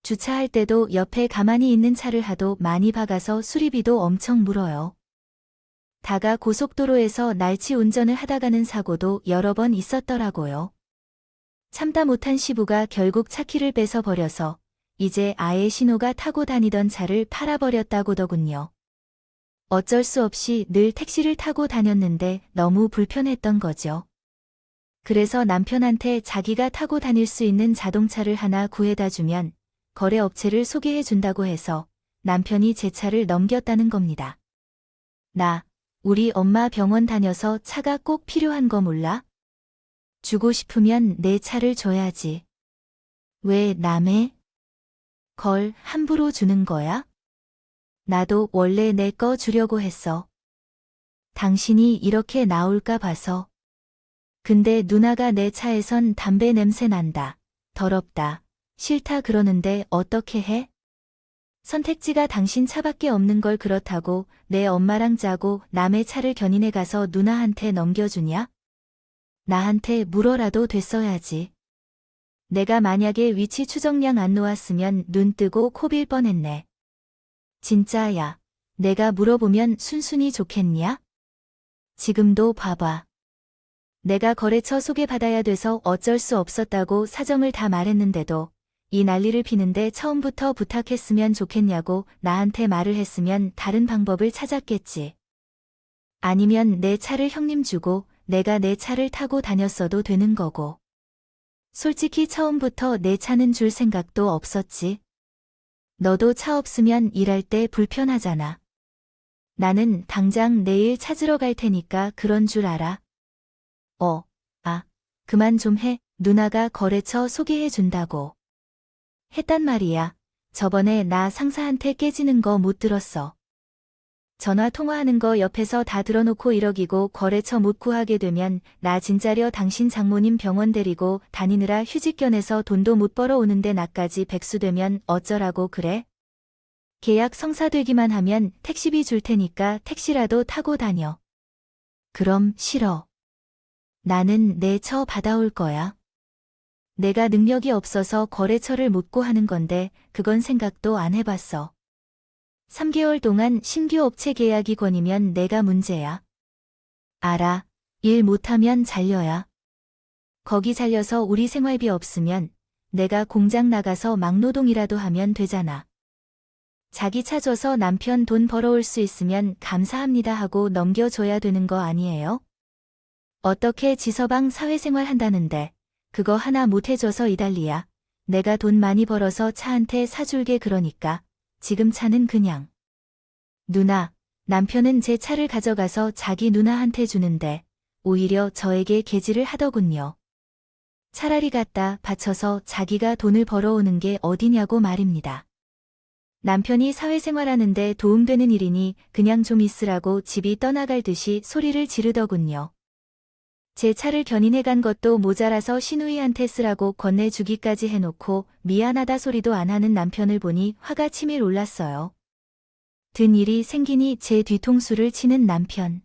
주차할 때도 옆에 가만히 있는 차를 하도 많이 박아서 수리비도 엄청 물어요. 다가 고속도로에서 날치 운전을 하다가는 사고도 여러 번 있었더라고요. 참다 못한 시부가 결국 차 키를 뺏어 버려서 이제 아예 신호가 타고 다니던 차를 팔아버렸다고더군요. 어쩔 수 없이 늘 택시를 타고 다녔는데 너무 불편했던 거죠. 그래서 남편한테 자기가 타고 다닐 수 있는 자동차를 하나 구해다 주면 거래업체를 소개해 준다고 해서 남편이 제 차를 넘겼다는 겁니다. 우리 엄마 병원 다녀서 차가 꼭 필요한 거 몰라? 주고 싶으면 내 차를 줘야지. 왜 남의 걸 함부로 주는 거야? 나도 원래 내 거 주려고 했어. 당신이 이렇게 나올까 봐서. 근데 누나가 내 차에선 담배 냄새 난다. 더럽다. 싫다 그러는데 어떻게 해? 선택지가 당신 차밖에 없는 걸 그렇다고 내 엄마랑 짜고 남의 차를 견인해 가서 누나한테 넘겨주냐? 나한테 물어라도 됐어야지. 내가 만약에 위치 추적량 안 놓았으면 눈 뜨고 코 빌 뻔했네. 진짜야. 내가 물어보면 순순히 좋겠냐? 지금도 봐봐. 내가 거래처 소개받아야 돼서 어쩔 수 없었다고 사정을 다 말했는데도 이 난리를 피는데 처음부터 부탁했으면 좋겠냐고 나한테 말을 했으면 다른 방법을 찾았겠지. 아니면 내 차를 형님 주고 내가 내 차를 타고 다녔어도 되는 거고. 솔직히 처음부터 내 차는 줄 생각도 없었지. 너도 차 없으면 일할 때 불편하잖아. 나는 당장 내일 찾으러 갈 테니까 그런 줄 알아. 그만 좀 해. 누나가 거래처 소개해 준다고 했단 말이야. 저번에 나 상사한테 깨지는 거 못 들었어. 전화 통화하는 거 옆에서 다 들어놓고 이러기고 거래처 못 구하게 되면 나 진짜려 당신 장모님 병원 데리고 다니느라 휴직 견해서 돈도 못 벌어오는데 나까지 백수되면 어쩌라고 그래? 계약 성사되기만 하면 택시비 줄 테니까 택시라도 타고 다녀. 그럼 싫어. 나는 내 처 받아올 거야. 내가 능력이 없어서 거래처를 못 구하는 건데 그건 생각도 안 해봤어. 3개월 동안 신규 업체 계약이 권이면 내가 문제야. 알아. 일 못하면 잘려야. 거기 잘려서 우리 생활비 없으면 내가 공장 나가서 막노동이라도 하면 되잖아. 자기 차 줘서 남편 돈 벌어올 수 있으면 감사합니다 하고 넘겨줘야 되는 거 아니에요? 어떻게 지서방 사회생활 한다는데 그거 하나 못 해줘서 이달리야. 내가 돈 많이 벌어서 차한테 사줄게. 그러니까 지금 차는 그냥. 누나, 남편은 제 차를 가져가서 자기 누나한테 주는데 오히려 저에게 개지를 하더군요. 차라리 갖다 바쳐서 자기가 돈을 벌어오는 게 어디냐고 말입니다. 남편이 사회생활하는데 도움되는 일이니 그냥 좀 있으라고 집이 떠나갈 듯이 소리를 지르더군요. 제 차를 견인해 간 것도 모자라서 시누이한테 쓰라고 건네주기까지 해놓고 미안하다 소리도 안 하는 남편을 보니 화가 치밀 올랐어요. 든 일이 생기니 제 뒤통수를 치는 남편.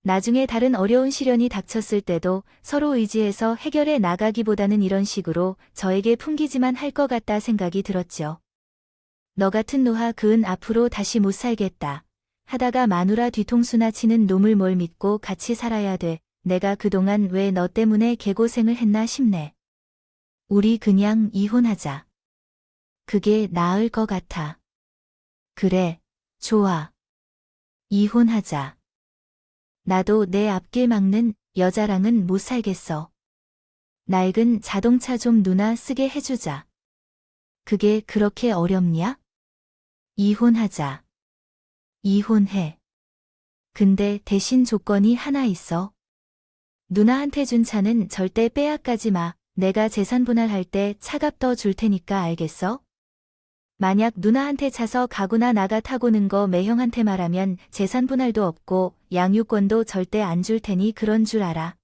나중에 다른 어려운 시련이 닥쳤을 때도 서로 의지해서 해결해 나가기보다는 이런 식으로 저에게 풍기지만 할 것 같다 생각이 들었죠. 너 같은 노하 그은 앞으로 다시 못 살겠다. 하다가 마누라 뒤통수나 치는 놈을 뭘 믿고 같이 살아야 돼. 내가 그동안 왜 너 때문에 개고생을 했나 싶네. 우리 그냥 이혼하자. 그게 나을 것 같아. 그래, 좋아. 이혼하자. 나도 내 앞길 막는 여자랑은 못 살겠어. 낡은 자동차 좀 누나 쓰게 해주자. 그게 그렇게 어렵냐? 이혼하자. 이혼해. 근데 대신 조건이 하나 있어. 누나한테 준 차는 절대 빼앗가지 마. 내가 재산 분할할 때 차값 더 줄 테니까 알겠어? 만약 누나한테 차서 가구나 나가 타고는 거 매형한테 말하면 재산 분할도 없고 양육권도 절대 안 줄 테니 그런 줄 알아.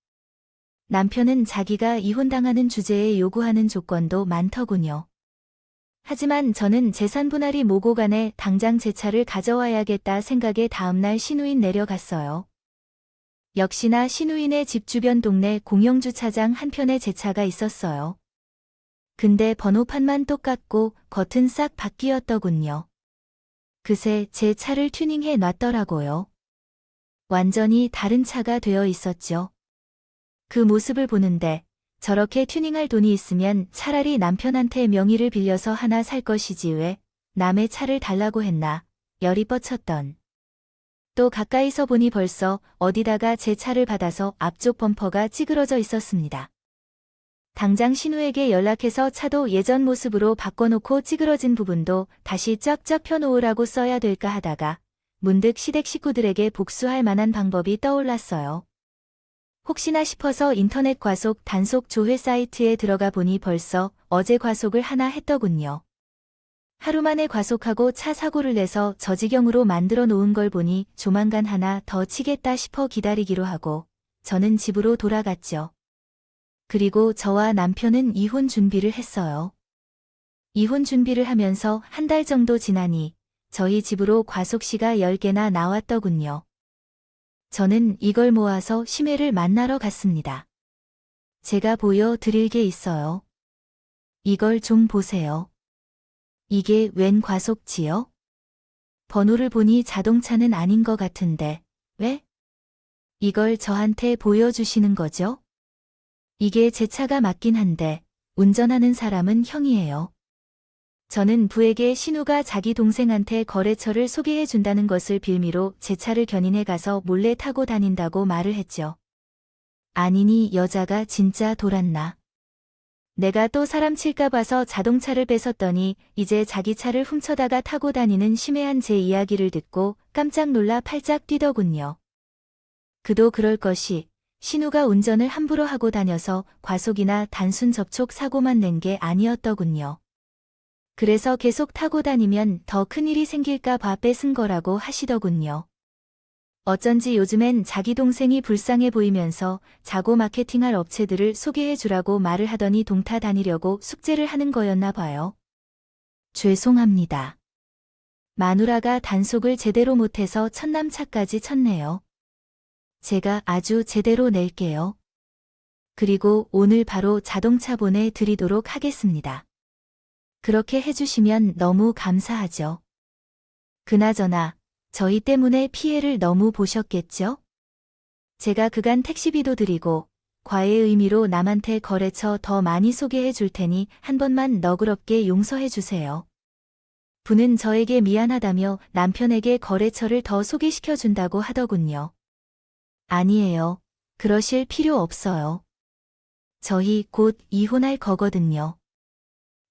남편은 자기가 이혼당하는 주제에 요구하는 조건도 많더군요. 하지만 저는 재산 분할이 뭐고 간에 당장 제 차를 가져와야겠다 생각에 다음날 시누인 내려갔어요. 역시나 시누인의 집 주변 동네 공영주차장 한편에 제 차가 있었어요. 근데 번호판만 똑같고 겉은 싹 바뀌었더군요. 그새 제 차를 튜닝해 놨더라고요. 완전히 다른 차가 되어 있었죠. 그 모습을 보는데 저렇게 튜닝할 돈이 있으면 차라리 남편한테 명의를 빌려서 하나 살 것이지 왜 남의 차를 달라고 했나 열이 뻗쳤던. 또 가까이서 보니 벌써 어디다가 제 차를 받아서 앞쪽 범퍼가 찌그러져 있었습니다. 당장 신우에게 연락해서 차도 예전 모습으로 바꿔놓고 찌그러진 부분도 다시 쫙쫙 펴놓으라고 써야 될까 하다가 문득 시댁 식구들에게 복수할 만한 방법이 떠올랐어요. 혹시나 싶어서 인터넷 과속 단속 조회 사이트에 들어가 보니 벌써 어제 과속을 하나 했더군요. 하루 만에 과속하고 차 사고를 내서 저 지경으로 만들어 놓은 걸 보니 조만간 하나 더 치겠다 싶어 기다리기로 하고 저는 집으로 돌아갔죠. 그리고 저와 남편은 이혼 준비를 했어요. 이혼 준비를 하면서 한 달 정도 지나니 저희 집으로 과속시가 10개나 나왔더군요. 저는 이걸 모아서 심혜를 만나러 갔습니다. 제가 보여드릴 게 있어요. 이걸 좀 보세요. 이게 웬 과속지요? 번호를 보니 자동차는 아닌 것 같은데, 왜? 이걸 저한테 보여주시는 거죠? 이게 제 차가 맞긴 한데 운전하는 사람은 형이에요. 저는 부에게 신우가 자기 동생한테 거래처를 소개해 준다는 것을 빌미로 제 차를 견인해 가서 몰래 타고 다닌다고 말을 했죠. 아니니 여자가 진짜 돌았나. 내가 또 사람 칠까 봐서 자동차를 뺏었더니 이제 자기 차를 훔쳐다가 타고 다니는 심해한 제 이야기를 듣고 깜짝 놀라 팔짝 뛰더군요. 그도 그럴 것이 신우가 운전을 함부로 하고 다녀서 과속이나 단순 접촉 사고만 낸 게 아니었더군요. 그래서 계속 타고 다니면 더 큰일이 생길까 봐 뺏은 거라고 하시더군요. 어쩐지 요즘엔 자기 동생이 불쌍해 보이면서 자고 마케팅할 업체들을 소개해 주라고 말을 하더니 동타 다니려고 숙제를 하는 거였나 봐요. 죄송합니다. 마누라가 단속을 제대로 못해서 첫남차까지 쳤네요. 제가 아주 제대로 낼게요. 그리고 오늘 바로 자동차 보내드리도록 하겠습니다. 그렇게 해주시면 너무 감사하죠. 그나저나 저희 때문에 피해를 너무 보셨겠죠? 제가 그간 택시비도 드리고 과외의 의미로 남한테 거래처 더 많이 소개해 줄 테니 한 번만 너그럽게 용서해 주세요. 부는 저에게 미안하다며 남편에게 거래처를 더 소개시켜 준다고 하더군요. 아니에요. 그러실 필요 없어요. 저희 곧 이혼할 거거든요.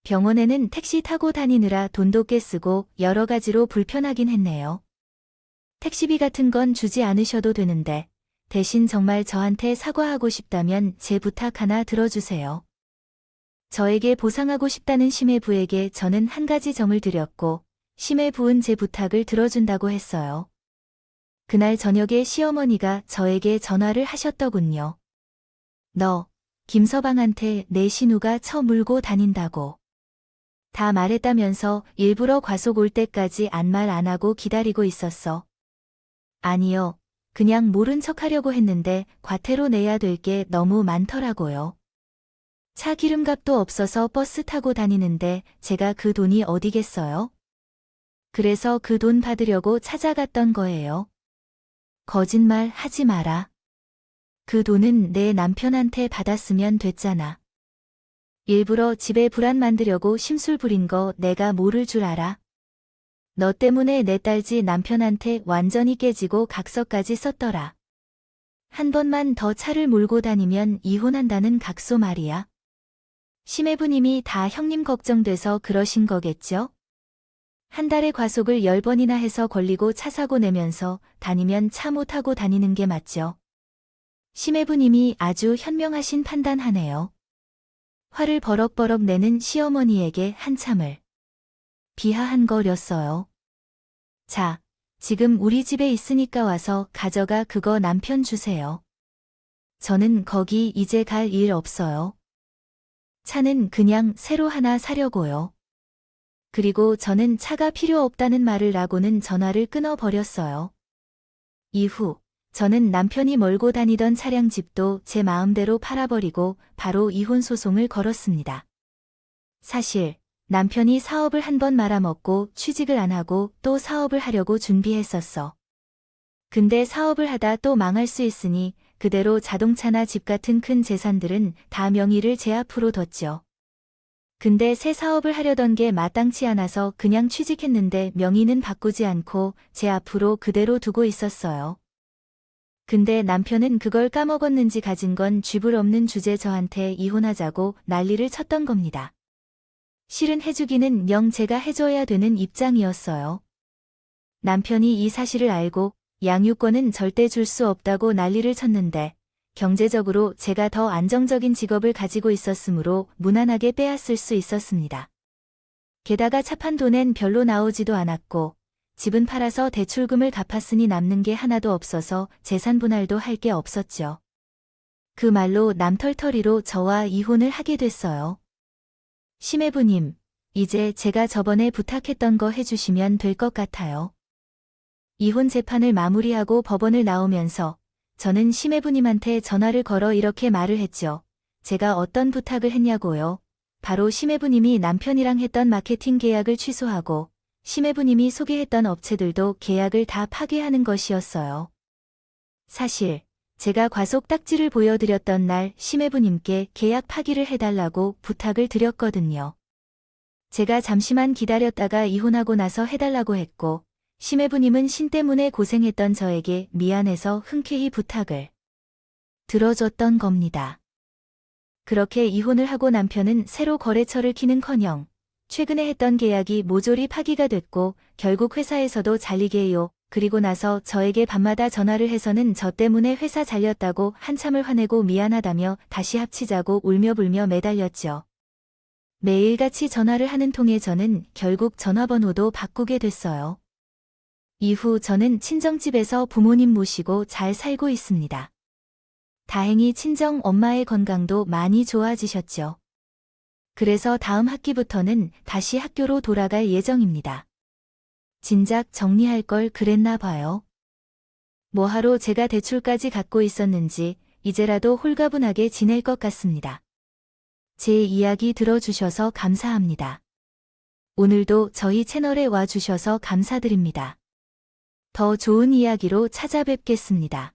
병원에는 택시 타고 다니느라 돈도 꽤 쓰고 여러 가지로 불편하긴 했네요. 택시비 같은 건 주지 않으셔도 되는데 대신 정말 저한테 사과하고 싶다면 제 부탁 하나 들어주세요. 저에게 보상하고 싶다는 심해부에게 저는 한 가지 정을 드렸고 심해부은 제 부탁을 들어준다고 했어요. 그날 저녁에 시어머니가 저에게 전화를 하셨더군요. 너, 김서방한테 내 신우가 쳐 물고 다닌다고. 다 말했다면서 일부러 과속 올 때까지 아무 말 안 하고 기다리고 있었어. 아니요. 그냥 모른 척 하려고 했는데 과태료 내야 될 게 너무 많더라고요. 차 기름값도 없어서 버스 타고 다니는데 제가 그 돈이 어디겠어요? 그래서 그 돈 받으려고 찾아갔던 거예요. 거짓말 하지 마라. 그 돈은 내 남편한테 받았으면 됐잖아. 일부러 집에 불안 만들려고 심술 부린 거 내가 모를 줄 알아? 너 때문에 내 딸지 남편한테 완전히 깨지고 각서까지 썼더라. 한 번만 더 차를 몰고 다니면 이혼한다는 각서 말이야. 심해부님이 다 형님 걱정돼서 그러신 거겠죠? 한 달에 과속을 10번이나 해서 걸리고 차 사고 내면서 다니면 차 못 타고 다니는 게 맞죠. 심해부님이 아주 현명하신 판단하네요. 화를 버럭버럭 내는 시어머니에게 한참을 비하한거렸어요. 자, 지금 우리 집에 있으니까 와서 가져가 그거 남편 주세요. 저는 거기 이제 갈 일 없어요. 차는 그냥 새로 하나 사려고요. 그리고 저는 차가 필요 없다는 말을 하고는 전화를 끊어버렸어요. 이후 저는 남편이 몰고 다니던 차량 집도 제 마음대로 팔아버리고 바로 이혼 소송을 걸었습니다. 사실 남편이 사업을 한 번 말아먹고 취직을 안 하고 또 사업을 하려고 준비했었어. 근데 사업을 하다 또 망할 수 있으니 그대로 자동차나 집 같은 큰 재산들은 다 명의를 제 앞으로 뒀죠. 근데 새 사업을 하려던 게 마땅치 않아서 그냥 취직했는데 명의는 바꾸지 않고 제 앞으로 그대로 두고 있었어요. 근데 남편은 그걸 까먹었는지 가진 건 쥐불 없는 주제 저한테 이혼하자고 난리를 쳤던 겁니다. 실은 해주기는 영 제가 해줘야 되는 입장이었어요. 남편이 이 사실을 알고 양육권은 절대 줄 수 없다고 난리를 쳤는데 경제적으로 제가 더 안정적인 직업을 가지고 있었으므로 무난하게 빼앗을 수 있었습니다. 게다가 차 판 돈엔 별로 나오지도 않았고 집은 팔아서 대출금을 갚았으니 남는 게 하나도 없어서 재산 분할도 할 게 없었죠. 그 말로 남털터리로 저와 이혼을 하게 됐어요. 심해부님, 이제 제가 저번에 부탁했던 거 해주시면 될 것 같아요. 이혼 재판을 마무리하고 법원을 나오면서 저는 심해부님한테 전화를 걸어 이렇게 말을 했죠. 제가 어떤 부탁을 했냐고요. 바로 심해부님이 남편이랑 했던 마케팅 계약을 취소하고 심해부님이 소개했던 업체들도 계약을 다 파기하는 것이었어요. 사실 제가 과속 딱지를 보여드렸던 날 심해부님께 계약 파기를 해달라고 부탁을 드렸거든요. 제가 잠시만 기다렸다가 이혼하고 나서 해달라고 했고, 심해부님은 신 때문에 고생했던 저에게 미안해서 흔쾌히 부탁을 들어줬던 겁니다. 그렇게 이혼을 하고 남편은 새로 거래처를 키는커녕 최근에 했던 계약이 모조리 파기가 됐고 결국 회사에서도 잘리게 해요. 그리고 나서 저에게 밤마다 전화를 해서는 저 때문에 회사 잘렸다고 한참을 화내고 미안하다며 다시 합치자고 울며불며 매달렸죠. 매일같이 전화를 하는 통에 저는 결국 전화번호도 바꾸게 됐어요. 이후 저는 친정집에서 부모님 모시고 잘 살고 있습니다. 다행히 친정 엄마의 건강도 많이 좋아지셨죠. 그래서 다음 학기부터는 다시 학교로 돌아갈 예정입니다. 진작 정리할 걸 그랬나 봐요. 뭐하러 제가 대출까지 갖고 있었는지 이제라도 홀가분하게 지낼 것 같습니다. 제 이야기 들어주셔서 감사합니다. 오늘도 저희 채널에 와주셔서 감사드립니다. 더 좋은 이야기로 찾아뵙겠습니다.